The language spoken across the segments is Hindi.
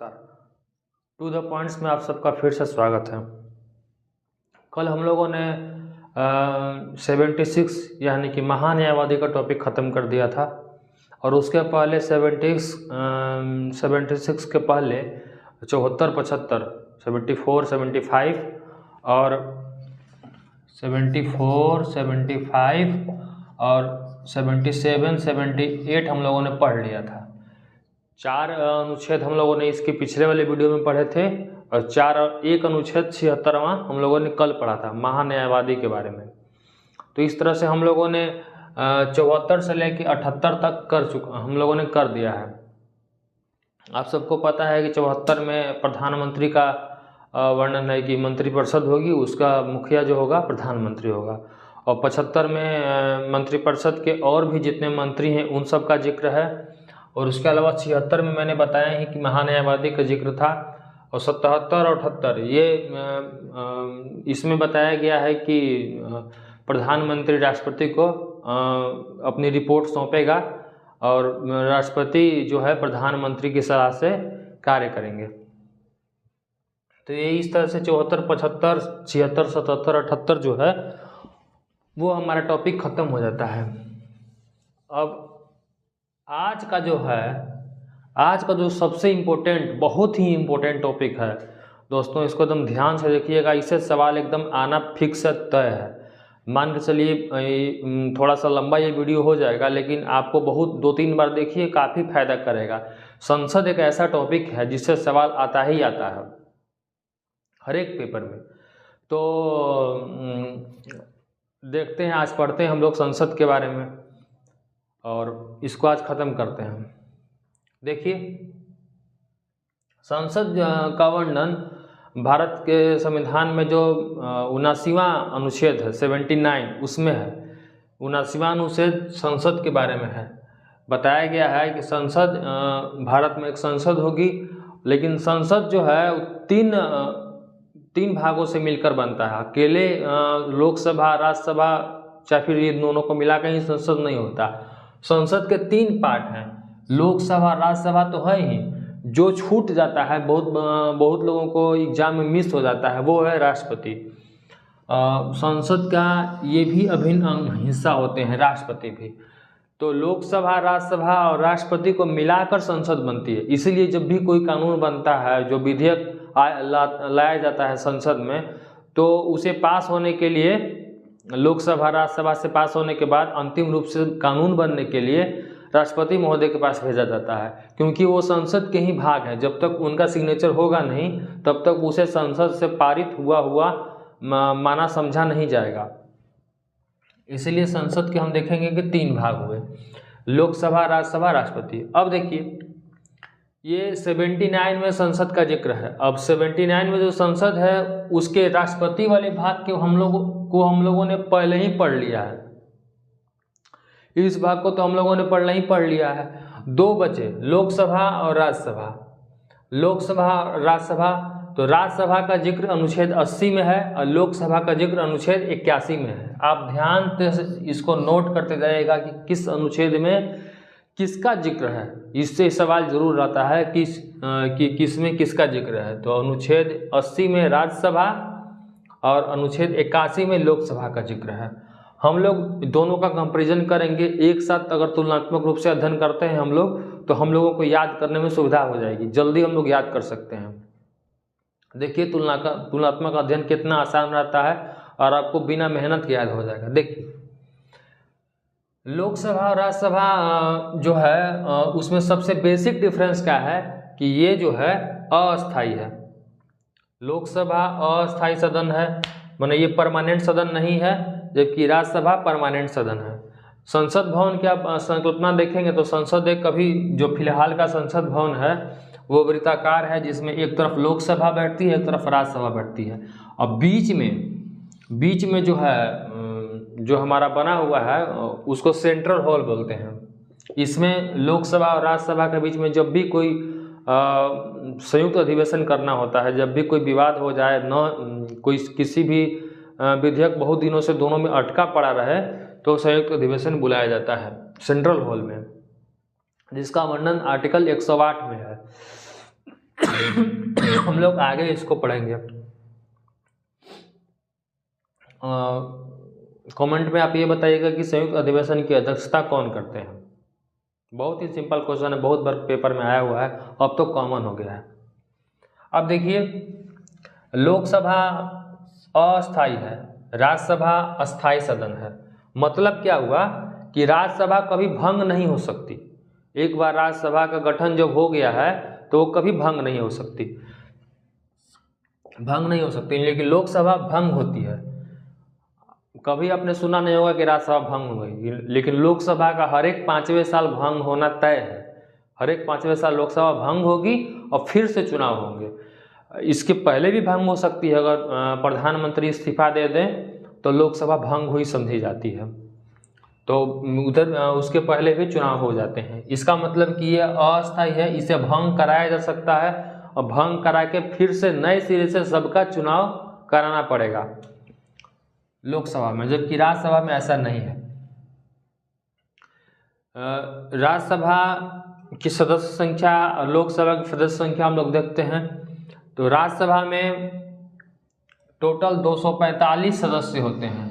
नमस्कार। टू द पॉइंट्स में आप सबका फिर से स्वागत है। कल हम लोगों ने 76 यानी कि महान्यायवादी का टॉपिक ख़त्म कर दिया था और उसके पहले 76 के पहले 74, 75, 74, 75 और 74, 75 और 77, 78 हम लोगों ने पढ़ लिया था। 4 अनुच्छेद हम लोगों ने इसके पिछले वाले वीडियो में पढ़े थे और 1 अनुच्छेद 76वां हम लोगों ने कल पढ़ा था महान्यायवादी के बारे में। तो इस तरह से हम लोगों ने 74 से लेकर 78 तक हम लोगों ने कर दिया है। आप सबको पता है कि 74 में प्रधानमंत्री का वर्णन है कि मंत्रिपरिषद होगी, उसका मुखिया जो होगा प्रधानमंत्री होगा, और 75 में मंत्रिपरिषद के और भी जितने मंत्री हैं उन सब का जिक्र है। और उसके अलावा 76 में मैंने बताया है कि महान्यायवादी का जिक्र था, और 77 और 78 ये इसमें बताया गया है कि प्रधानमंत्री राष्ट्रपति को अपनी रिपोर्ट सौंपेगा और राष्ट्रपति जो है प्रधानमंत्री की सलाह से कार्य करेंगे। तो ये इस तरह से 74, 75, 76, 77, 78 जो है वो हमारा टॉपिक ख़त्म हो जाता है। अब आज का जो सबसे इम्पोर्टेंट, बहुत ही इम्पोर्टेंट टॉपिक है दोस्तों, इसको एकदम ध्यान से देखिएगा। इससे सवाल एकदम आना फिक्स तय है। मान के चलिए थोड़ा सा लंबा ये वीडियो हो जाएगा, लेकिन आपको बहुत 2-3 बार देखिए, काफ़ी फायदा करेगा। संसद एक ऐसा टॉपिक है जिससे सवाल आता ही आता है हर एक पेपर में। तो देखते हैं, आज पढ़ते हैं हम लोग संसद के बारे में और इसको आज ख़त्म करते हैं। देखिए, संसद का वर्णन भारत के संविधान में जो 79वां अनुच्छेद है 79 उसमें है। 79वां अनुच्छेद संसद के बारे में है। बताया गया है कि संसद भारत में एक संसद होगी, लेकिन संसद जो है तीन भागों से मिलकर बनता है। अकेले लोकसभा, राज्यसभा, चाहे फिर ये दोनों को मिलाकर ही संसद नहीं होता। संसद के 3 पार्ट हैं। लोकसभा, राज्यसभा तो है ही, जो छूट जाता है, बहुत लोगों को एग्जाम में मिस हो जाता है, वो है राष्ट्रपति। संसद का ये भी अभिन्न हिस्सा होते हैं, राष्ट्रपति भी। तो लोकसभा, राज्यसभा और राष्ट्रपति को मिलाकर संसद बनती है। इसीलिए जब भी कोई कानून बनता है, जो विधेयक लाया जाता है संसद में, तो उसे पास होने के लिए लोकसभा, राज्यसभा से पास होने के बाद अंतिम रूप से कानून बनने के लिए राष्ट्रपति महोदय के पास भेजा जाता है, क्योंकि वो संसद के ही भाग हैं। जब तक उनका सिग्नेचर होगा नहीं, तब तक उसे संसद से पारित हुआ माना समझा नहीं जाएगा। इसलिए संसद के हम देखेंगे कि 3 भाग हुए, लोकसभा, राज्यसभा, राष्ट्रपति। अब देखिए, ये 79 में संसद का जिक्र है। अब 79 में जो संसद है उसके राष्ट्रपति वाले भाग के हम लोगों ने पहले ही पढ़ लिया है। इस भाग को तो हम लोगों ने पहले ही पढ़ लिया है। 2 बचे, लोकसभा और राज्यसभा। लोकसभा, राज्यसभा, तो राज्यसभा का जिक्र अनुच्छेद 80 में है और लोकसभा का जिक्र अनुच्छेद 81 में है। आप ध्यान से इसको नोट करते जाइएगा कि किस अनुच्छेद में किसका जिक्र है। इससे सवाल जरूर आता है कि किस में किसका जिक्र है। तो अनुच्छेद 80 में राज्यसभा और अनुच्छेद 81 में लोकसभा का जिक्र है। हम लोग दोनों का कंपैरिजन करेंगे एक साथ। अगर तुलनात्मक रूप से अध्ययन करते हैं हम लोग, तो हम लोगों को याद करने में सुविधा हो जाएगी, जल्दी हम लोग याद कर सकते हैं। देखिए, तुलनात्मक अध्ययन कितना आसान रहता है और आपको बिना मेहनत के याद हो जाएगा। देखिए, लोकसभा और राज्यसभा जो है उसमें सबसे बेसिक डिफरेंस क्या है कि ये जो है अस्थाई है। लोकसभा अस्थाई सदन है, माने ये परमानेंट सदन नहीं है, जबकि राज्यसभा परमानेंट सदन है। संसद भवन की आप संकल्पना देखेंगे तो संसद एक कभी जो फिलहाल का संसद भवन है वो वृत्ताकार है, जिसमें एक तरफ लोकसभा बैठती है, एक तरफ राज्यसभा बैठती है, और बीच में जो है जो हमारा बना हुआ है उसको सेंट्रल हॉल बोलते हैं। इसमें लोकसभा और राज्यसभा के बीच में जब भी कोई संयुक्त अधिवेशन करना होता है, जब भी कोई विवाद हो जाए, कोई किसी भी विधेयक बहुत दिनों से दोनों में अटका पड़ा रहे, तो संयुक्त अधिवेशन बुलाया जाता है सेंट्रल हॉल में, जिसका वर्णन आर्टिकल 108 में है। हम लोग आगे इसको पढ़ेंगे। कमेंट में आप ये बताइएगा कि संयुक्त अधिवेशन की अध्यक्षता कौन करते हैं। बहुत ही सिंपल क्वेश्चन है, बहुत बार पेपर में आया हुआ है, अब तो कॉमन हो गया है। अब देखिए, लोकसभा अस्थायी है, राज्यसभा अस्थायी सदन है। मतलब क्या हुआ कि राज्यसभा कभी भंग नहीं हो सकती। एक बार राज्यसभा का गठन जब हो गया है तो वो कभी भंग नहीं हो सकती, लेकिन लोकसभा भंग होती है। कभी आपने सुना नहीं होगा कि राज्यसभा भंग हो गई, लेकिन लोकसभा का हर एक 5वें साल भंग होना तय है। हर एक 5वें साल लोकसभा भंग होगी और फिर से चुनाव होंगे। इसके पहले भी भंग हो सकती है, अगर प्रधानमंत्री इस्तीफा दे दें तो लोकसभा भंग हुई समझी जाती है, तो उधर उसके पहले भी चुनाव हो जाते हैं। इसका मतलब कि ये अस्थायी है, इसे भंग कराया जा सकता है और भंग करा के फिर से नए सिरे से सबका चुनाव कराना पड़ेगा लोकसभा में, जबकि राज्यसभा में ऐसा नहीं है। राज्यसभा की सदस्य संख्या और लोकसभा की सदस्य संख्या हम लोग देखते हैं तो राज्यसभा में टोटल 245 सदस्य होते हैं।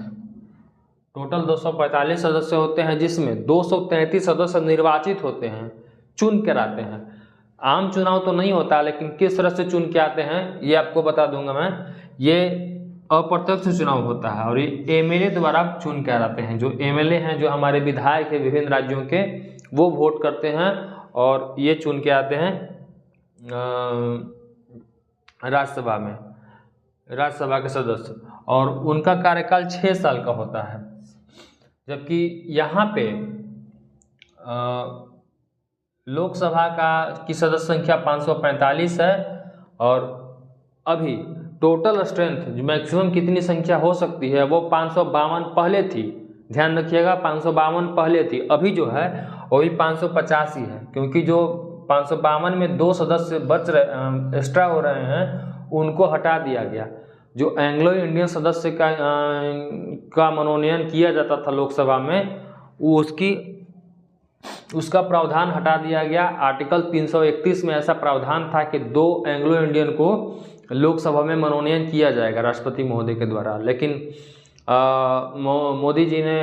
टोटल 245 सदस्य होते हैं, जिसमें 233 सदस्य निर्वाचित होते हैं, चुन कर आते हैं। आम चुनाव तो नहीं होता, लेकिन किस तरह से चुन के आते हैं ये आपको बता दूंगा मैं। ये अप्रत्यक्ष चुनाव होता है और ये एमएलए द्वारा चुन कर आते हैं। जो एमएलए हैं, जो हमारे विधायक हैं विभिन्न राज्यों के, वो वोट करते हैं और ये चुन के आते हैं राज्यसभा में, राज्यसभा के सदस्य, और उनका कार्यकाल 6 साल का होता है। जबकि यहाँ पे लोकसभा की सदस्य संख्या 545 है और अभी टोटल स्ट्रेंथ मैक्सिमम कितनी संख्या हो सकती है वो 552 पहले थी। ध्यान रखिएगा, 552 पहले थी, अभी जो है वही 585 है, क्योंकि जो 552 में 2 सदस्य बच रहे एक्स्ट्रा हो रहे हैं उनको हटा दिया गया। जो एंग्लो इंडियन सदस्य का मनोनयन किया जाता था लोकसभा में, उसका प्रावधान हटा दिया गया। आर्टिकल 331 में ऐसा प्रावधान था कि 2 एंग्लो इंडियन को लोकसभा में मनोनयन किया जाएगा राष्ट्रपति महोदय के द्वारा, लेकिन मोदी जी ने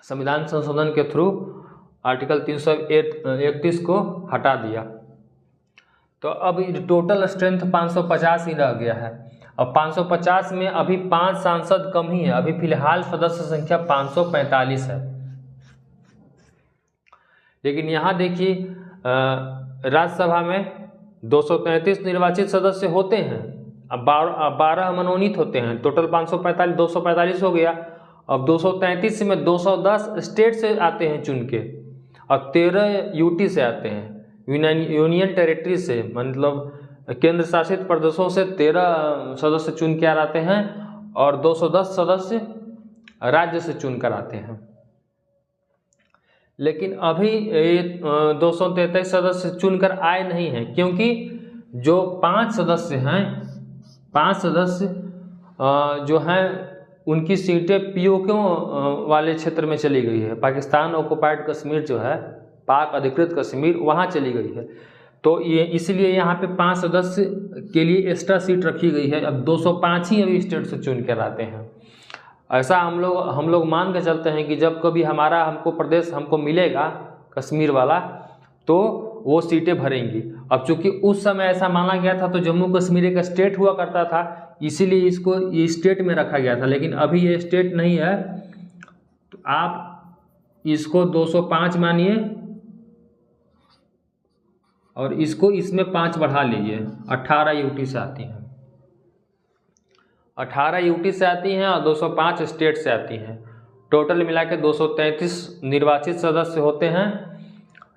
संविधान संशोधन के थ्रू आर्टिकल 331 को हटा दिया। तो अब टोटल स्ट्रेंथ 550 ही रह गया है। अब 550 में अभी 5 सांसद कम ही है, अभी फिलहाल सदस्य संख्या 545 है। लेकिन यहाँ देखिए, राज्यसभा में 233 निर्वाचित सदस्य होते हैं, अब 12 मनोनीत होते हैं। टोटल 545 245 हो गया। अब 233 में 210 स्टेट से आते हैं चुन के और 13 यूटी से आते हैं, यूनियन टेरिटरी से, मतलब केंद्र शासित प्रदेशों से 13 सदस्य चुन के आते हैं और 210 सदस्य राज्य से चुन कर आते हैं। लेकिन अभी 233 सदस्य चुनकर आए नहीं हैं, क्योंकि जो 5 सदस्य हैं, 5 सदस्य जो हैं उनकी सीटें पीओके वाले क्षेत्र में चली गई है। पाकिस्तान ऑक्युपाइड कश्मीर जो है, पाक अधिकृत कश्मीर, वहाँ चली गई है। तो ये इसलिए यहाँ पे 5 सदस्य के लिए एक्स्ट्रा सीट रखी गई है। अब 205 ही अभी स्टेट से चुन कर आते हैं। ऐसा हम लोग मान के चलते हैं कि जब कभी हमको प्रदेश हमको मिलेगा कश्मीर वाला, तो वो सीटें भरेंगी। अब चूंकि उस समय ऐसा माना गया था, तो जम्मू कश्मीर एक स्टेट हुआ करता था, इसीलिए इसको ये स्टेट में रखा गया था। लेकिन अभी ये स्टेट नहीं है, तो आप इसको 205 मानिए और इसको इसमें 5 बढ़ा लीजिए, 18 यूटी से आती हैं। 18 यूटी से आती हैं और 205 स्टेट से आती हैं। टोटल मिला के 233 निर्वाचित सदस्य होते हैं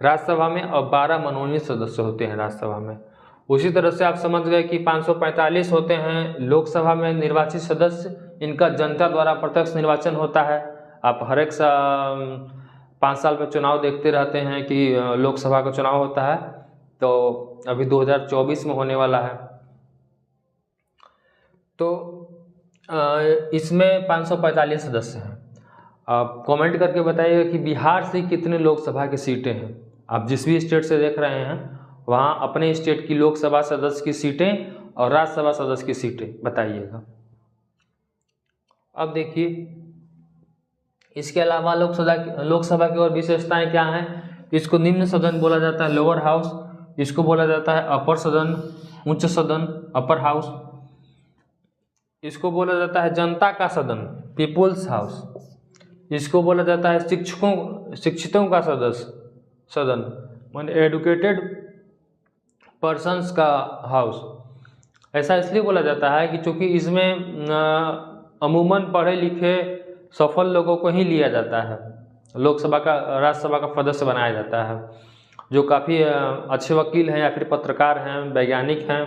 राज्यसभा में और 12 मनोनीत सदस्य होते हैं राज्यसभा में। उसी तरह से आप समझ गए कि 545 होते हैं लोकसभा में निर्वाचित सदस्य, इनका जनता द्वारा प्रत्यक्ष निर्वाचन होता है। आप हर एक 5 साल पर चुनाव देखते रहते हैं कि लोकसभा का चुनाव होता है, तो अभी 2024 में होने वाला है। तो इसमें 545 सदस्य हैं। आप कमेंट करके बताइएगा कि बिहार से कितने लोकसभा की सीटें हैं। आप जिस भी स्टेट से देख रहे हैं वहाँ अपने स्टेट की लोकसभा सदस्य की सीटें और राज्यसभा सदस्य की सीटें बताइएगा। अब देखिए, इसके अलावा लोकसभा की और विशेषताएं क्या हैं। इसको निम्न सदन बोला जाता है, लोअर हाउस। इसको बोला जाता है अपर सदन, उच्च सदन, अपर हाउस। इसको बोला जाता है जनता का सदन, पीपुल्स हाउस। इसको बोला जाता है शिक्षितों का सदन, मान एडुकेटेड पर्सन्स का हाउस। ऐसा इसलिए बोला जाता है कि चूँकि इसमें अमूमन पढ़े लिखे सफल लोगों को ही लिया जाता है, लोकसभा का राज्यसभा का सदस्य बनाया जाता है, जो काफ़ी अच्छे वकील हैं या फिर पत्रकार हैं, वैज्ञानिक हैं,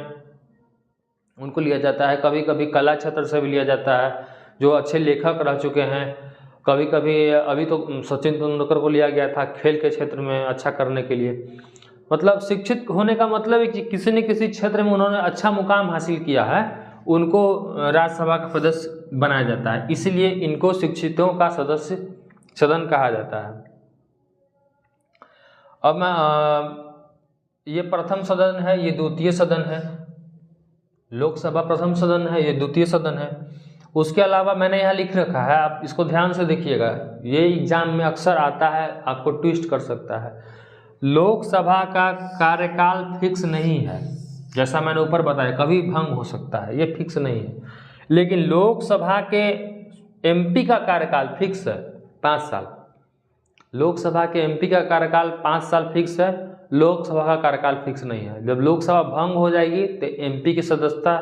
उनको लिया जाता है। कभी कभी कला क्षेत्र से भी लिया जाता है, जो अच्छे लेखक रह चुके हैं। कभी कभी अभी तो सचिन तेंदुलकर को लिया गया था खेल के क्षेत्र में अच्छा करने के लिए। मतलब शिक्षित होने का मतलब है कि किसी न किसी क्षेत्र में उन्होंने अच्छा मुकाम हासिल किया है, उनको राज्यसभा का सदस्य बनाया जाता है। इसलिए इनको शिक्षितों का सदन कहा जाता है। अब मैं ये प्रथम सदन है, ये द्वितीय सदन है। लोकसभा प्रथम सदन है, ये द्वितीय सदन है। उसके अलावा मैंने यहाँ लिख रखा है, आप इसको ध्यान से देखिएगा, ये एग्जाम में अक्सर आता है, आपको ट्विस्ट कर सकता है। लोकसभा का कार्यकाल फिक्स नहीं है, जैसा मैंने ऊपर बताया, कभी भंग हो सकता है, ये फिक्स नहीं है। लेकिन लोकसभा के एमपी का कार्यकाल फिक्स है 5 साल। लोकसभा के एमपी का कार्यकाल 5 साल फिक्स है, लोकसभा का कार्यकाल फिक्स नहीं है। जब लोकसभा भंग हो जाएगी तो एमपी की सदस्यता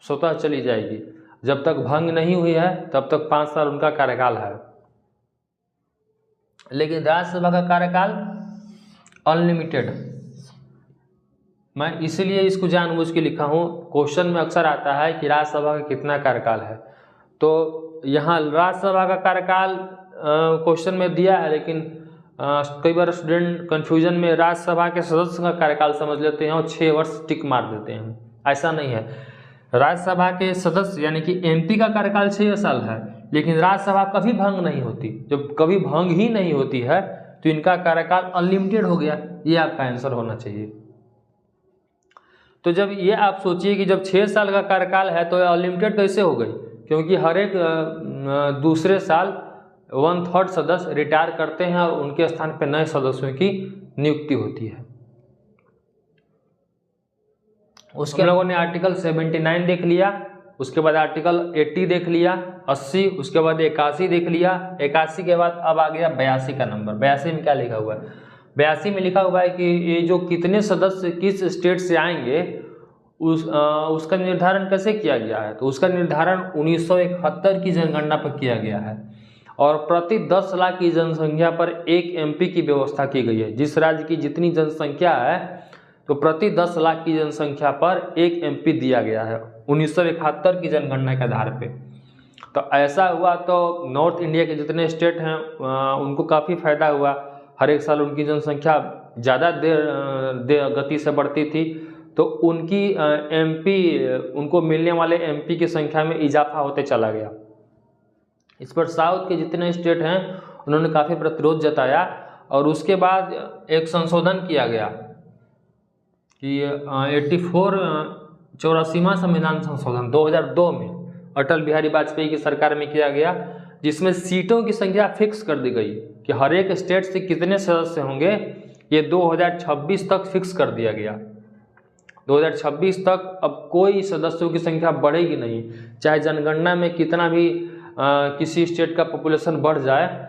स्वतः चली जाएगी। जब तक भंग नहीं हुई है तब तक 5 साल उनका कार्यकाल है। लेकिन राज्यसभा का कार्यकाल अनलिमिटेड। मैं इसलिए इसको जानबूझ के लिखा हूँ, क्वेश्चन में अक्सर आता है कि राज्यसभा का कितना कार्यकाल है, तो यहाँ राज्यसभा का कार्यकाल क्वेश्चन में दिया है, लेकिन कई बार स्टूडेंट कन्फ्यूजन में राज्यसभा के सदस्य का कार्यकाल समझ लेते हैं और 6 वर्ष टिक मार देते हैं। ऐसा नहीं है। राज्यसभा के सदस्य यानी कि एमपी का कार्यकाल 6 साल है, लेकिन राज्यसभा कभी भंग नहीं होती। जब कभी भंग ही नहीं होती है तो इनका कार्यकाल अनलिमिटेड हो गया। ये आपका आंसर होना चाहिए। तो जब ये आप सोचिए कि जब 6 साल का कार्यकाल है तो अनलिमिटेड कैसे हो गई, क्योंकि हर एक दूसरे साल 1/3 सदस्य रिटायर करते हैं और उनके स्थान पर नए सदस्यों की नियुक्ति होती है। उसके लोगों ने आर्टिकल 79 देख लिया, उसके बाद आर्टिकल 80 देख लिया, 80, उसके बाद 81 देख लिया। 81 के बाद अब आ गया 82 का नंबर। 82 में क्या लिखा हुआ है? 82 में लिखा हुआ है कि ये जो कितने सदस्य किस स्टेट से आएंगे उसका निर्धारण कैसे किया गया है। तो उसका निर्धारण 1971 की जनगणना पर किया गया है और प्रति 10 लाख की जनसंख्या पर एक एमपी की व्यवस्था की गई है। जिस राज्य की जितनी जनसंख्या है तो प्रति 10 लाख की जनसंख्या पर एक एमपी दिया गया है 1971 की जनगणना के आधार पे। तो ऐसा हुआ तो नॉर्थ इंडिया के जितने स्टेट हैं उनको काफ़ी फायदा हुआ। हर एक साल उनकी जनसंख्या ज़्यादा गति से बढ़ती थी, तो उनकी एमपी उनको मिलने वाले एमपी की संख्या में इजाफा होते चला गया। इस पर साउथ के जितने स्टेट हैं उन्होंने काफ़ी प्रतिरोध जताया और उसके बाद एक संशोधन किया गया कि 84वां संविधान संशोधन 2002 में अटल बिहारी वाजपेयी की सरकार में किया गया, जिसमें सीटों की संख्या फिक्स कर दी गई कि हर एक स्टेट से कितने सदस्य होंगे। ये 2026 तक फिक्स कर दिया गया। 2026 तक अब कोई सदस्यों की संख्या बढ़ेगी नहीं, चाहे जनगणना में कितना भी किसी स्टेट का पॉपुलेशन बढ़ जाए,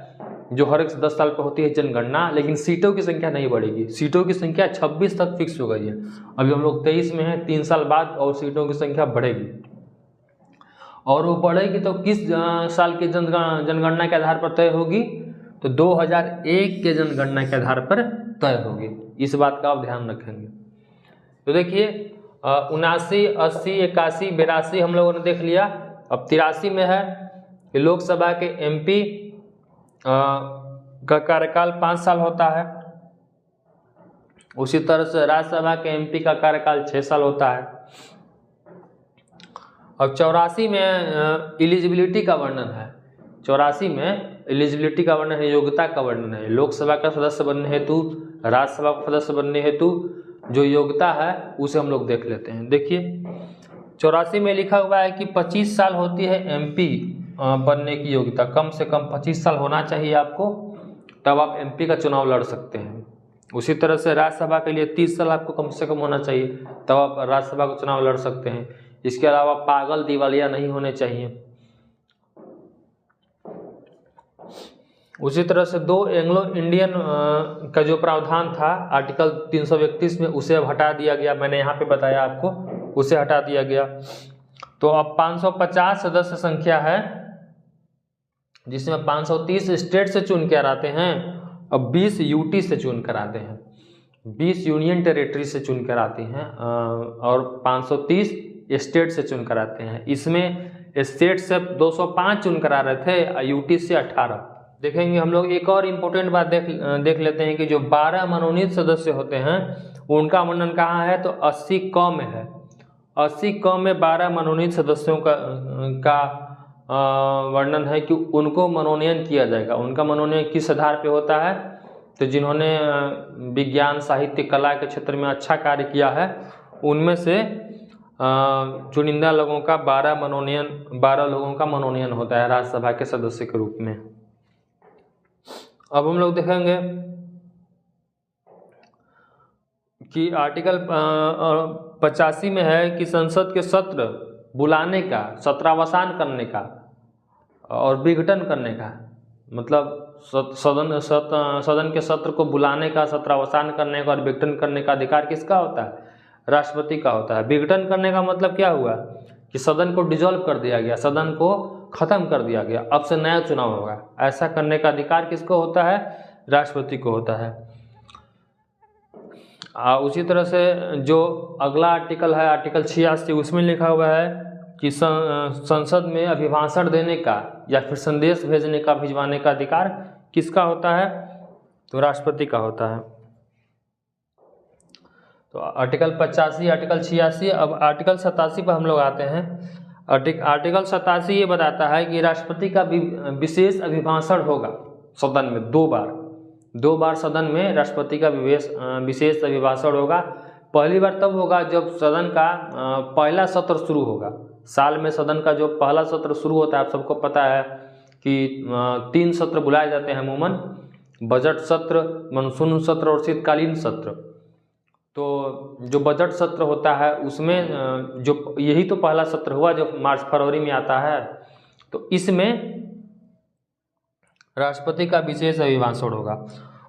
जो हर एक 10 साल पर होती है जनगणना, लेकिन सीटों की संख्या नहीं बढ़ेगी। सीटों की संख्या 26 तक फिक्स हो गई है। अभी हम लोग 23 में हैं, 3 साल बाद और सीटों की संख्या बढ़ेगी। और वो बढ़ेगी तो किस साल की जनगणना के आधार पर तय होगी? तो 2001 के जनगणना के आधार पर तय होगी। इस बात का आप ध्यान रखेंगे। तो देखिए 79, 80, 81, 82 हम लोगों ने देख लिया। अब 83 में है कि लोकसभा के एमपी का कार्यकाल 5 साल होता है। उसी तरह से राज्यसभा के एमपी का कार्यकाल 6 साल होता है। अब 84 में एलिजिबिलिटी का वर्णन है। 84 में एलिजिबिलिटी का वर्णन है, योग्यता का वर्णन है। लोकसभा का सदस्य बनने हेतु, राज्यसभा का सदस्य बनने हेतु जो योग्यता है उसे हम लोग देख लेते हैं। देखिए 84 में लिखा हुआ है कि 25 साल होती है एमपी बनने की योग्यता, कम से कम 25 साल होना चाहिए आपको, तब आप एमपी का चुनाव लड़ सकते हैं। उसी तरह से राज्यसभा के लिए 30 साल आपको कम से कम होना चाहिए, तब आप राज्यसभा का चुनाव लड़ सकते हैं। इसके अलावा पागल दिवालिया नहीं होने चाहिए। उसी तरह से 2 एंग्लो इंडियन का जो प्रावधान था आर्टिकल 331 में, उसे अब हटा दिया गया। मैंने यहाँ पे बताया आपको, उसे हटा दिया गया। तो अब 550 सदस्य संख्या है, जिसमें 530 स्टेट से चुन कर आते हैं, अब 20 यूटी से चुन कर आते हैं, 20 यूनियन टेरिटरी से चुन कर आती हैं, और 530 स्टेट से चुन कर आते हैं। इसमें स्टेट से 205 चुन कर आ रहे थे, यूटी से 18। देखेंगे हम लोग एक और इम्पोर्टेंट बात देख लेते हैं कि जो 12 मनोनीत सदस्य होते हैं उनका वर्णन कहाँ है, तो 80 क में है। 80 क में 12 मनोनीत सदस्यों का वर्णन है कि उनको मनोनयन किया जाएगा। उनका मनोनयन किस आधार पे होता है, तो जिन्होंने विज्ञान, साहित्य, कला के क्षेत्र में अच्छा कार्य किया है, उनमें से चुनिंदा लोगों का 12 लोगों का मनोनयन होता है राज्यसभा के सदस्य के रूप में। अब हम लोग देखेंगे कि आर्टिकल 85 में है कि संसद के सत्र बुलाने का, सत्रावसान करने का और विघटन करने का, मतलब सदन के सत्र को बुलाने का, सत्रावसान करने का और विघटन करने का अधिकार किसका होता है, राष्ट्रपति का होता है। विघटन करने का मतलब क्या हुआ कि सदन को डिसॉल्व कर दिया गया, सदन को खत्म कर दिया गया, अब से नया चुनाव होगा, ऐसा करने का अधिकार किसको होता है, राष्ट्रपति को होता है। उसी तरह से जो अगला आर्टिकल है आर्टिकल 86, उसमें लिखा हुआ है कि संसद में अभिभाषण देने का या फिर संदेश भेजने का, भिजवाने का अधिकार किसका होता है, तो राष्ट्रपति का होता है। तो आर्टिकल 85, आर्टिकल 86। अब आर्टिकल 87 पर हम लोग आते हैं। आर्टिकल 87 ये बताता है कि राष्ट्रपति का विशेष अभिभाषण होगा सदन में, 2 बार सदन में राष्ट्रपति का विशेष अभिभाषण होगा। पहली बार तब होगा जब सदन का पहला सत्र शुरू होगा। साल में सदन का जो पहला सत्र शुरू होता है, आप सबको पता है कि 3 सत्र बुलाए जाते हैं अमूमन, बजट सत्र, मानसून सत्र और शीतकालीन सत्र। तो जो बजट सत्र होता है उसमें जो यही तो पहला सत्र हुआ जो मार्च फरवरी में आता है, तो इसमें राष्ट्रपति का विशेष अभिभाषण होगा।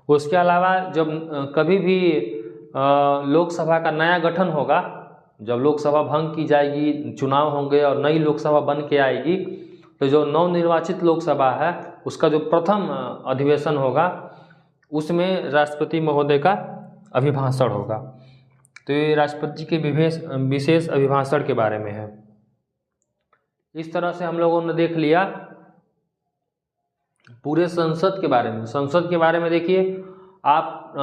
उसके अलावा जब कभी भी लोकसभा का नया गठन होगा, जब लोकसभा भंग की जाएगी, चुनाव होंगे और नई लोकसभा बन के आएगी, तो जो नवनिर्वाचित लोकसभा है उसका जो प्रथम अधिवेशन होगा उसमें राष्ट्रपति महोदय का अभिभाषण होगा। तो ये राष्ट्रपति के विशेष अभिभाषण के बारे में है। इस तरह से हम लोगों ने देख लिया पूरे संसद के बारे में। संसद के बारे में देखिए आप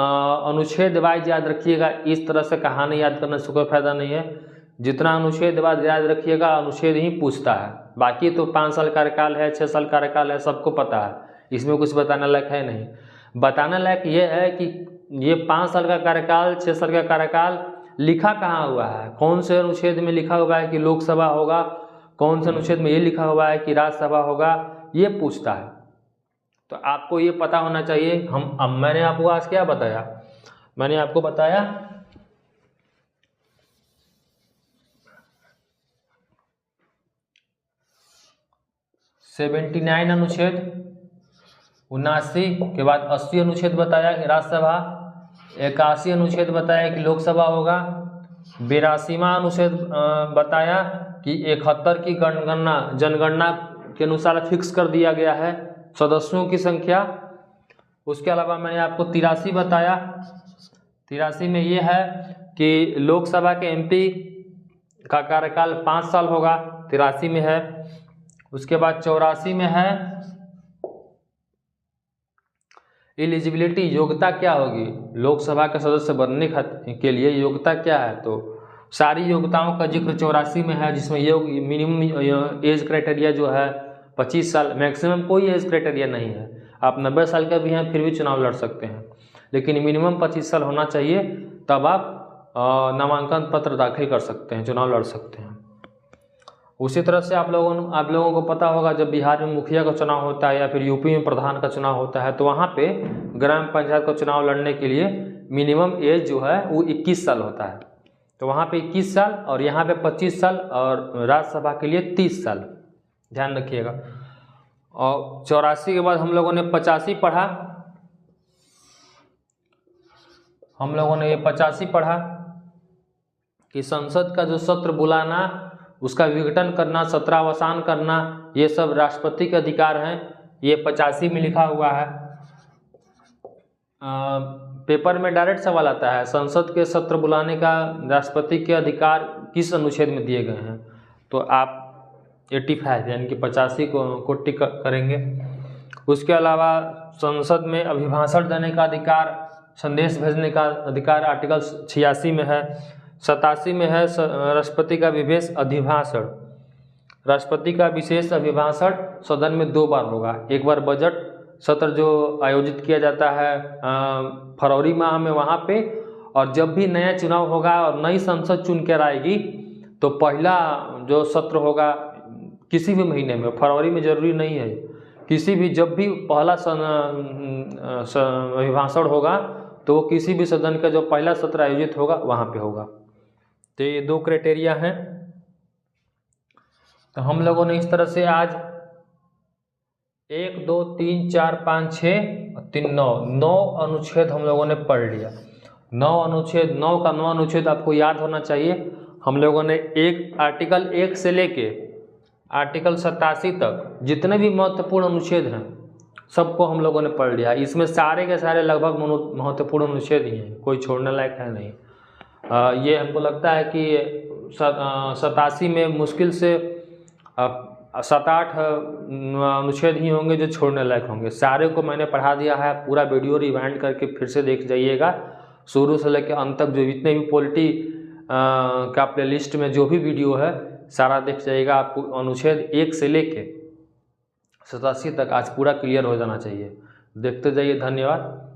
अनुच्छेद वाइज याद रखिएगा, इस तरह से कहानी याद करने से कोई फायदा नहीं है। जितना अनुच्छेद वाइज याद रखिएगा अनुच्छेद ही पूछता है, बाकी तो 5 साल कार्यकाल है, 6 साल कार्यकाल है, सबको पता है, इसमें कुछ बताने लायक है नहीं। बताने लायक ये है कि ये 5 साल का कार्यकाल, 6 साल का कार्यकाल लिखा कहाँ हुआ है, कौन से अनुच्छेद में लिखा हुआ है कि लोकसभा होगा, कौन से अनुच्छेद में ये लिखा हुआ है कि राज्यसभा होगा, ये पूछता है। तो आपको ये पता होना चाहिए। मैंने आपको आज क्या बताया, मैंने आपको बताया 79 अनुच्छेद, 79 के बाद 80 अनुच्छेद बताया कि राज्यसभा, 81 अनुच्छेद बताया कि लोकसभा होगा, 82वां अनुच्छेद बताया कि 71 की जनगणना के अनुसार फिक्स कर दिया गया है सदस्यों की संख्या। उसके अलावा मैंने आपको 83 बताया। 83 में ये है कि लोकसभा के एमपी का कार्यकाल 5 साल होगा, 83 में है। उसके बाद 84 में है एलिजिबिलिटी, योग्यता क्या होगी लोकसभा के सदस्य बनने के लिए, योग्यता क्या है, तो सारी योग्यताओं का जिक्र 84 में है, जिसमें मिनिमम एज क्राइटेरिया जो है 25 साल, मैक्सिमम कोई एज क्राइटेरिया नहीं है। आप 90 साल का भी हैं फिर भी चुनाव लड़ सकते हैं, लेकिन मिनिमम 25 साल होना चाहिए, तब आप नामांकन पत्र दाखिल कर सकते हैं, चुनाव लड़ सकते हैं। उसी तरह से आप लोगों को पता होगा, जब बिहार में मुखिया का चुनाव होता है या फिर यूपी में प्रधान का चुनाव होता है, तो वहाँ पे ग्राम पंचायत का चुनाव लड़ने के लिए मिनिमम एज जो है वो 21 साल होता है। तो वहाँ पे 21 साल और यहाँ पे 25 साल और राज्यसभा के लिए 30 साल, ध्यान रखिएगा। और 84 के बाद हम लोगों ने 85 पढ़ा, हम लोगों ने ये 85 पढ़ा कि संसद का जो सत्र बुलाना, उसका विघटन करना, सत्रावसान करना, ये सब राष्ट्रपति के अधिकार हैं। ये 85 में लिखा हुआ है। पेपर में डायरेक्ट सवाल आता है, संसद के सत्र बुलाने का राष्ट्रपति के अधिकार किस अनुच्छेद में दिए गए हैं, तो आप 85 यानी कि 85 को टिक करेंगे। उसके अलावा संसद में अभिभाषण देने का अधिकार, संदेश भेजने का अधिकार आर्टिकल 86 में है। 87 में है राष्ट्रपति का विशेष अभिभाषण। राष्ट्रपति का विशेष अभिभाषण सदन में 2 बार होगा। एक बार बजट सत्र जो आयोजित किया जाता है फरवरी माह में वहाँ पे, और जब भी नया चुनाव होगा और नई संसद चुन कर आएगी तो पहला जो सत्र होगा किसी भी महीने में, फरवरी में जरूरी नहीं है, किसी भी जब भी पहला अभिभाषण होगा तो वो किसी भी सदन का जो पहला सत्र आयोजित होगा वहाँ पे होगा। तो ये 2 क्राइटेरिया हैं। तो हम लोगों ने इस तरह से आज 1 2 3 4 5 6 और 3 9 अनुच्छेद हम लोगों ने पढ़ लिया। 9 अनुच्छेद, 9 का 9 अनुच्छेद आपको याद होना चाहिए। हम लोगों ने आर्टिकल 1 से लेके आर्टिकल 87 तक जितने भी महत्वपूर्ण अनुच्छेद हैं सबको हम लोगों ने पढ़ लिया। इसमें सारे के सारे लगभग महत्वपूर्ण अनुच्छेद ही हैं, कोई छोड़ने लायक है नहीं। ये हमको लगता है कि 87 में मुश्किल से 7-8 अनुच्छेद ही होंगे जो छोड़ने लायक होंगे। सारे को मैंने पढ़ा दिया है। पूरा वीडियो रिवाइंड करके फिर से देख जाइएगा, शुरू से लेकर अंत तक। जो जितने भी पॉलिटी का प्लेलिस्ट में जो भी वीडियो है सारा देख जाइएगा। आपको अनुच्छेद 1 से लेके 87 तक आज पूरा क्लियर हो जाना चाहिए। देखते जाइए। धन्यवाद।